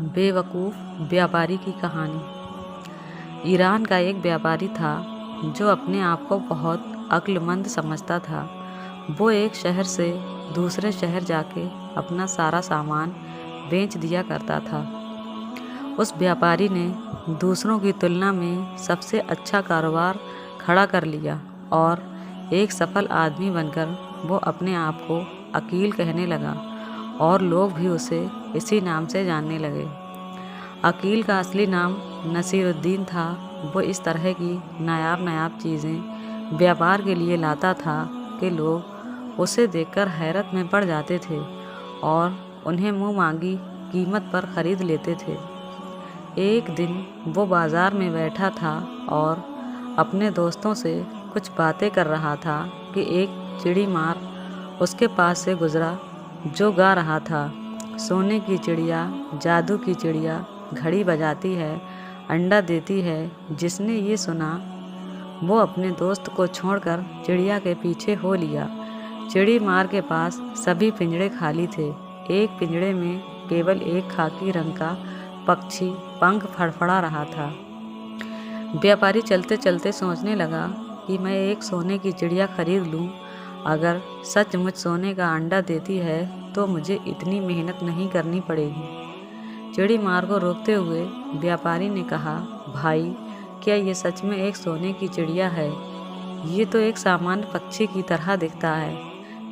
बेवकूफ़ व्यापारी की कहानी। ईरान का एक व्यापारी था जो अपने आप को बहुत अक्लमंद समझता था। वो एक शहर से दूसरे शहर जाके अपना सारा सामान बेच दिया करता था। उस व्यापारी ने दूसरों की तुलना में सबसे अच्छा कारोबार खड़ा कर लिया और एक सफल आदमी बनकर वो अपने आप को अकील कहने लगा और लोग भी उसे इसी नाम से जानने लगे। अकील का असली नाम नसीरुद्दीन था। वो इस तरह की नायाब चीज़ें व्यापार के लिए लाता था कि लोग उसे देखकर हैरत में पड़ जाते थे और उन्हें मुँह मांगी कीमत पर ख़रीद लेते थे। एक दिन वो बाज़ार में बैठा था और अपने दोस्तों से कुछ बातें कर रहा था कि एक चिड़ी मार उसके पास से गुज़रा जो गा रहा था, सोने की चिड़िया, जादू की चिड़िया, घड़ी बजाती है, अंडा देती है। जिसने ये सुना वो अपने दोस्त को छोड़कर चिड़िया के पीछे हो लिया। चिड़ी मार के पास सभी पिंजड़े खाली थे। एक पिंजड़े में केवल एक खाकी रंग का पक्षी पंख फड़फड़ा रहा था। व्यापारी चलते चलते सोचने लगा कि मैं एक सोने की चिड़िया खरीद लूं। अगर सचमुच सोने का अंडा देती है तो मुझे इतनी मेहनत नहीं करनी पड़ेगी। चिड़ी मार को रोकते हुए व्यापारी ने कहा, भाई, क्या ये सच में एक सोने की चिड़िया है? ये तो एक सामान्य पक्षी की तरह दिखता है।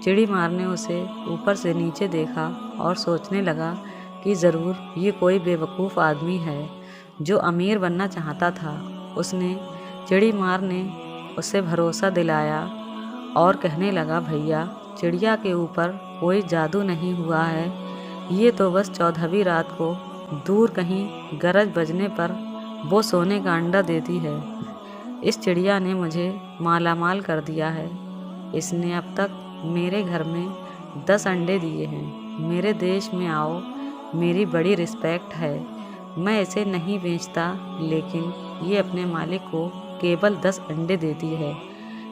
चिड़ी मार ने उसे ऊपर से नीचे देखा और सोचने लगा कि ज़रूर ये कोई बेवकूफ़ आदमी है जो अमीर बनना चाहता था। उसने चिड़ी मार ने उसे भरोसा दिलाया और कहने लगा, भैया, चिड़िया के ऊपर कोई जादू नहीं हुआ है। ये तो बस 14वीं रात को दूर कहीं गरज बजने पर वो सोने का अंडा देती है। इस चिड़िया ने मुझे मालामाल कर दिया है। इसने अब तक मेरे घर में 10 अंडे दिए हैं। मेरे देश में आओ, मेरी बड़ी रिस्पेक्ट है। मैं इसे नहीं बेचता, लेकिन ये अपने मालिक को केवल 10 अंडे देती है।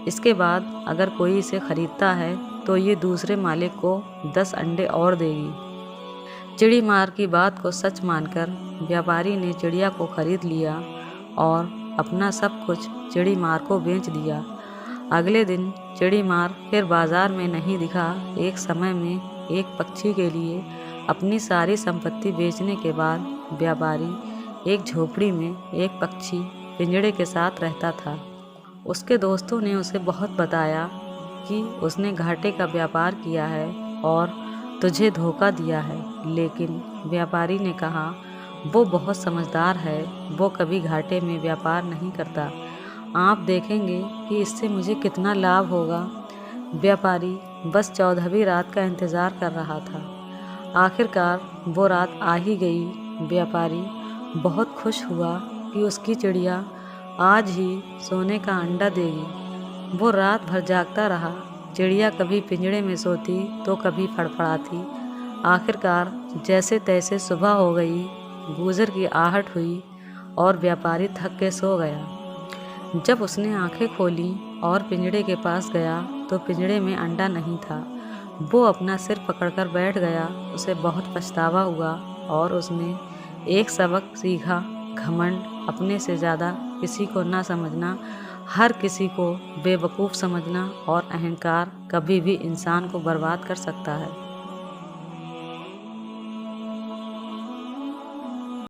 इसके बाद अगर कोई इसे ख़रीदता है तो ये दूसरे मालिक को 10 अंडे और देगी। चिड़ी मार की बात को सच मानकर व्यापारी ने चिड़िया को ख़रीद लिया और अपना सब कुछ चिड़ी मार को बेच दिया। अगले दिन चिड़ी मार फिर बाज़ार में नहीं दिखा। एक समय में एक पक्षी के लिए अपनी सारी संपत्ति बेचने के बाद व्यापारी एक झोपड़ी में एक पक्षी पिंजड़े के साथ रहता था। उसके दोस्तों ने उसे बहुत बताया कि उसने घाटे का व्यापार किया है और तुझे धोखा दिया है, लेकिन व्यापारी ने कहा, वो बहुत समझदार है, वो कभी घाटे में व्यापार नहीं करता। आप देखेंगे कि इससे मुझे कितना लाभ होगा। व्यापारी बस 14वीं रात का इंतज़ार कर रहा था। आखिरकार वो रात आ ही गई। व्यापारी बहुत खुश हुआ कि उसकी चिड़िया आज ही सोने का अंडा देगी। वो रात भर जागता रहा। चिड़िया कभी पिंजड़े में सोती तो कभी फड़फड़ाती। आखिरकार जैसे तैसे सुबह हो गई। गूजर की आहट हुई और व्यापारी थक के सो गया। जब उसने आंखें खोली और पिंजड़े के पास गया तो पिंजड़े में अंडा नहीं था। वो अपना सिर पकड़कर बैठ गया। उसे बहुत पछतावा हुआ और उसने एक सबक सीखा, घमंड, अपने से ज़्यादा किसी को ना समझना, हर किसी को बेवकूफ़ समझना और अहंकार कभी भी इंसान को बर्बाद कर सकता है।